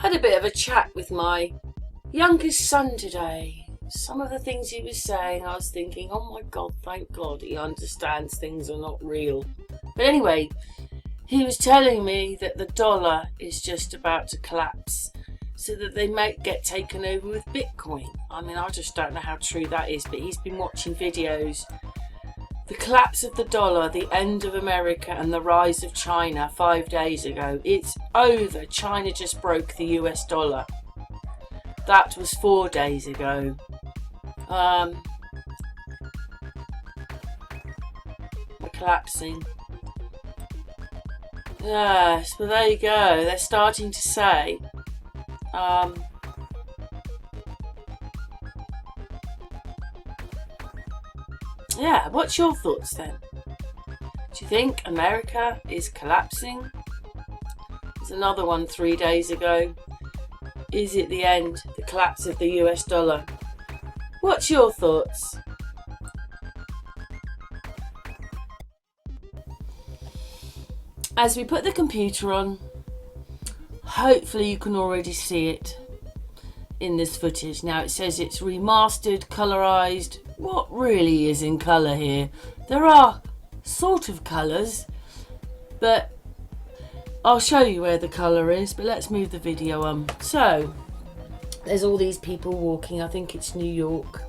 Had a bit of a chat with my youngest son today. Some of the things he was saying, I was thinking, oh my God, thank God he understands things are not real. But anyway, he was telling me that the dollar is just about to collapse so that they might get taken over with Bitcoin. I mean, I just don't know how true that is, but he's been watching videos. The collapse of the dollar, the end of America and the rise of China 5 days ago. It's over. China just broke the US dollar. That was 4 days ago. We're collapsing. Yes, well there you go. They're starting to say yeah, what's your thoughts then? Do you think America is collapsing? There's another one 3 days ago. Is it the end, the collapse of the US dollar? What's your thoughts? As we put the computer on, hopefully you can already see it in this footage. Now it says it's remastered, colorized. What really is in colour here? There are sort of colours, but I'll show you where the colour is, but let's move the video on. So there's all these people walking. I think it's New York.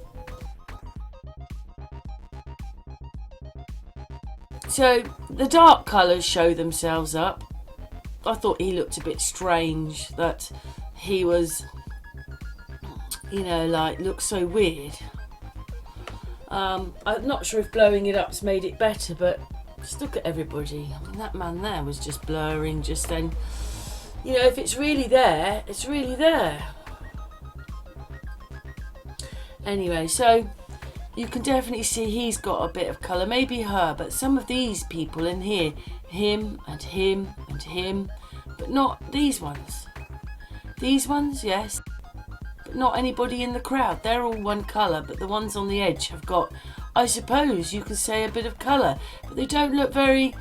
So the dark colours show themselves up. I thought he looked a bit strange, that he was, you know, like, looked so weird. I'm not sure if blowing it up's made it better, but just look at everybody. I mean, that man there was just blurring just then. You know, if it's really there, it's really there. Anyway, so you can definitely see he's got a bit of colour, maybe her, but some of these people in here, him and him and him, but not these ones. These ones, yes, but not anybody in the crowd. They're all one colour, but the ones on the edge have got, I suppose you could say, a bit of colour, but they don't look very,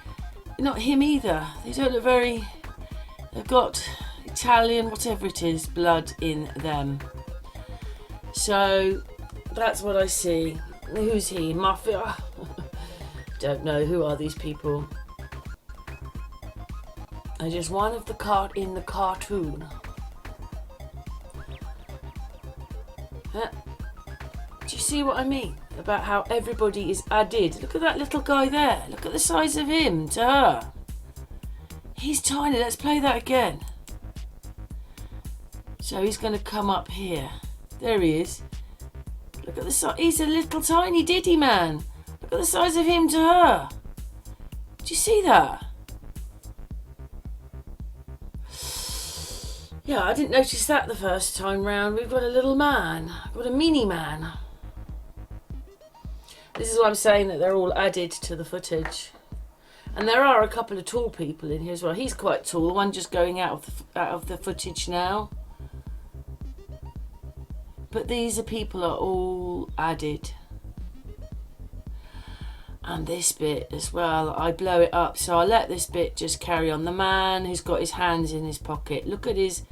not him either. They don't look very, they've got Italian, whatever it is, blood in them. So that's what I see. Who's he? Mafia? Don't know. Who are these people? They're just one of the in the cartoon. Do you see what I mean? About how everybody is added. Look at that little guy there. Look at the size of him to her. He's tiny. Let's play that again. So he's going to come up here. There he is. Look at the size. He's a little tiny diddy man. Look at the size of him to her. Do you see that? Yeah, I didn't notice that the first time round. We've got a little man. We've got a mini man. This is why I'm saying that they're all added to the footage. And there are a couple of tall people in here as well. He's quite tall. One just going out of the footage now. But these people are all added. And this bit as well, I blow it up, so I'll let this bit just carry on. The man who's got his hands in his pocket. Look at his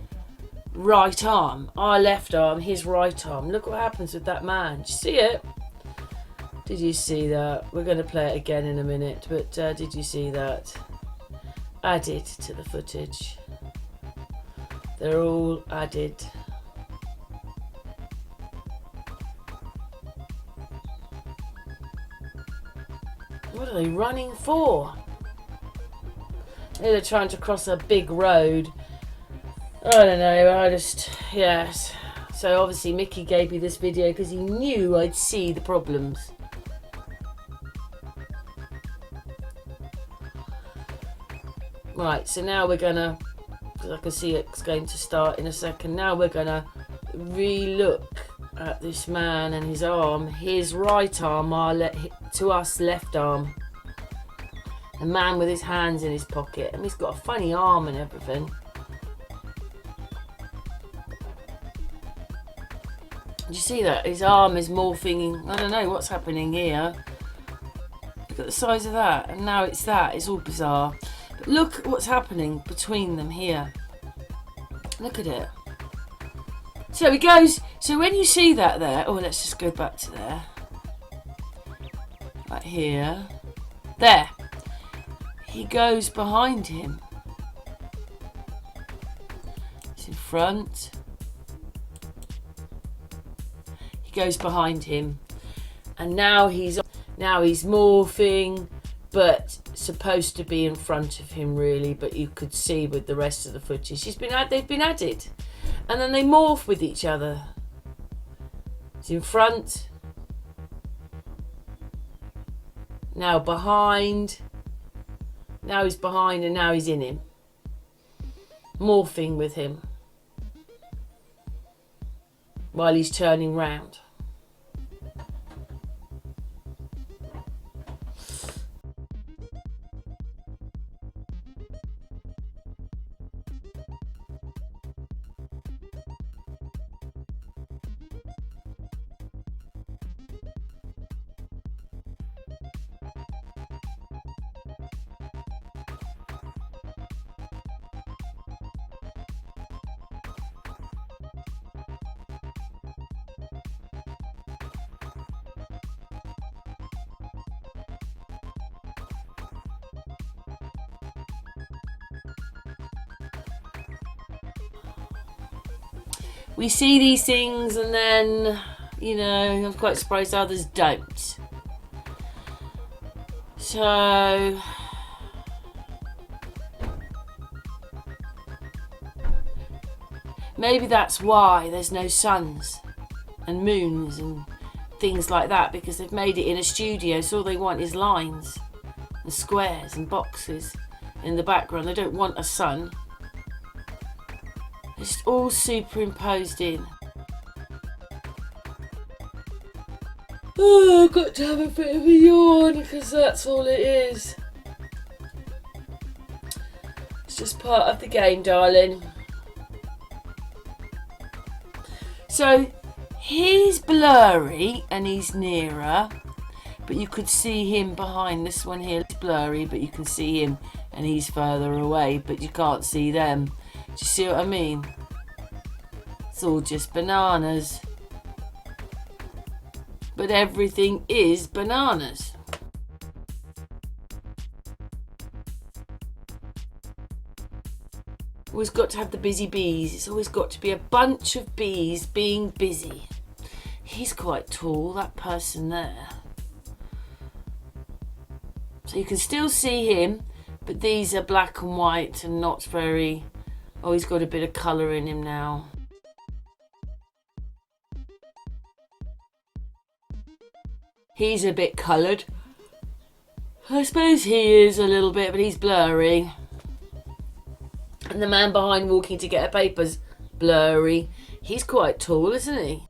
right arm. Our left arm, his right arm. Look what happens with that man. Did you see it? Did you see that? We're going to play it again in a minute, but did you see that? Added to the footage. They're all added. What are they running for? They're trying to cross a big road. I don't know, yes. So obviously Mickey gave me this video because he knew I'd see the problems. Right, so now we're gonna, because I can see it's going to start in a second, now we're gonna re-look at this man and his arm, his right arm, to us left arm. A man with his hands in his pocket, and he's got a funny arm and everything. Did you see that? His arm is morphing. I don't know what's happening here. Look at the size of that, and now it's that. It's all bizarre. But look at what's happening between them here. Look at it. So he goes, so when you see that there, oh, let's just go back to there. Right here. There. He goes behind him. It's in front. He goes behind him. And now he's morphing, but supposed to be in front of him really, but you could see with the rest of the footage they've been added, and then they morph with each other. It's in front, now behind, now he's behind, and now he's in him, morphing with him while he's turning round. We see these things and then, you know, I'm quite surprised others don't. So, maybe that's why there's no suns and moons and things like that, because they've made it in a studio, so all they want is lines and squares and boxes in the background. They don't want a sun. It's all superimposed in. Oh, I've got to have a bit of a yawn because that's all it is. It's just part of the game, darling. So he's blurry and he's nearer, but you could see him behind. This one here is blurry, but you can see him and he's further away, but you can't see them. Do you see what I mean? It's all just bananas. But everything is bananas. Always got to have the busy bees. It's always got to be a bunch of bees being busy. He's quite tall, that person there. So you can still see him, but these are black and white and not very... Oh, he's got a bit of colour in him now. He's a bit coloured. I suppose he is a little bit, but he's blurry. And the man behind walking to get a paper's blurry. He's quite tall, isn't he?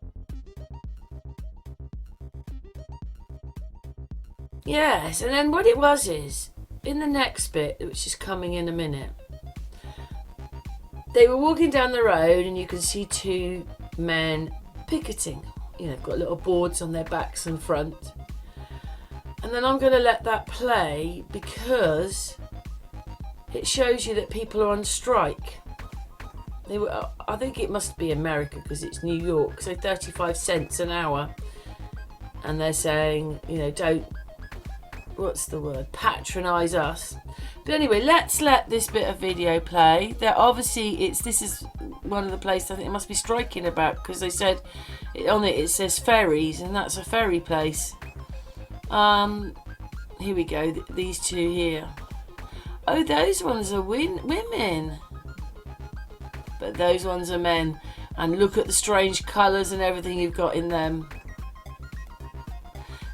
Yes, and then what it was is, in the next bit, which is coming in a minute, they were walking down the road and you can see two men picketing. You know, they've got little boards on their backs and front. And then I'm going to let that play because it shows you that people are on strike. They were, I think it must be America because it's New York, so 35 cents an hour. And they're saying, you know, don't, what's the word, patronise us. But anyway, let's let this bit of video play. They're obviously, this is one of the places I think it must be striking about, because they said on it says ferries, and that's a ferry place. Here we go, these two here. Oh, those ones are women, but those ones are men. And look at the strange colours and everything you've got in them.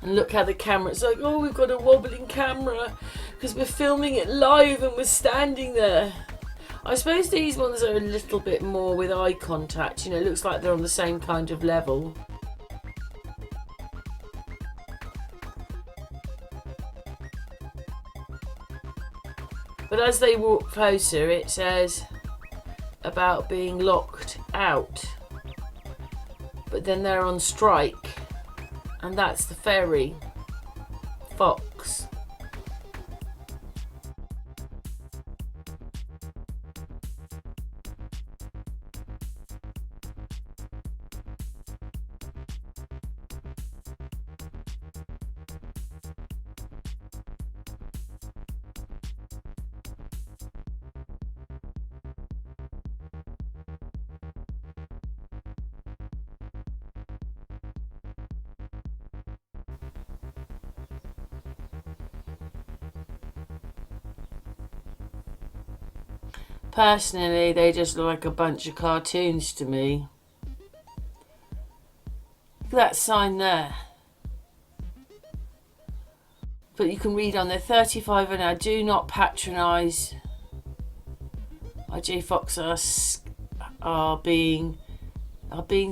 And look how the camera, it's like, oh, we've got a wobbling camera because we're filming it live and we're standing there. I suppose these ones are a little bit more with eye contact, you know, it looks like they're on the same kind of level. But as they walk closer, it says about being locked out. But then they're on strike. And that's the ferry. Fox. Personally, they just look like a bunch of cartoons to me. Look at that sign there. But you can read on there, 35 and now, do not patronise. IJ Fox are being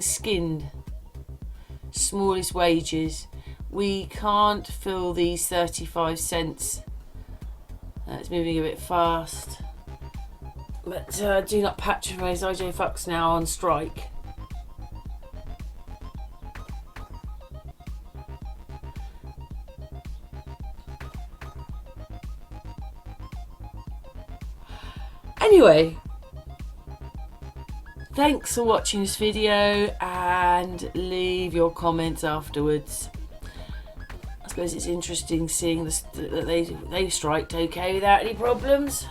skinned. Smallest wages. We can't fill these 35 cents. It's moving a bit fast. But do not patronise. IJ Fox now on strike. Anyway, thanks for watching this video and leave your comments afterwards. I suppose it's interesting seeing this, that they striked okay without any problems.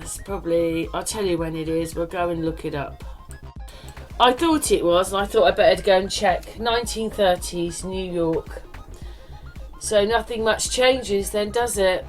It's probably, I'll tell you when it is, we'll go and look it up. I thought it was, and I thought I'd better go and check. 1930s New York. So nothing much changes then, does it?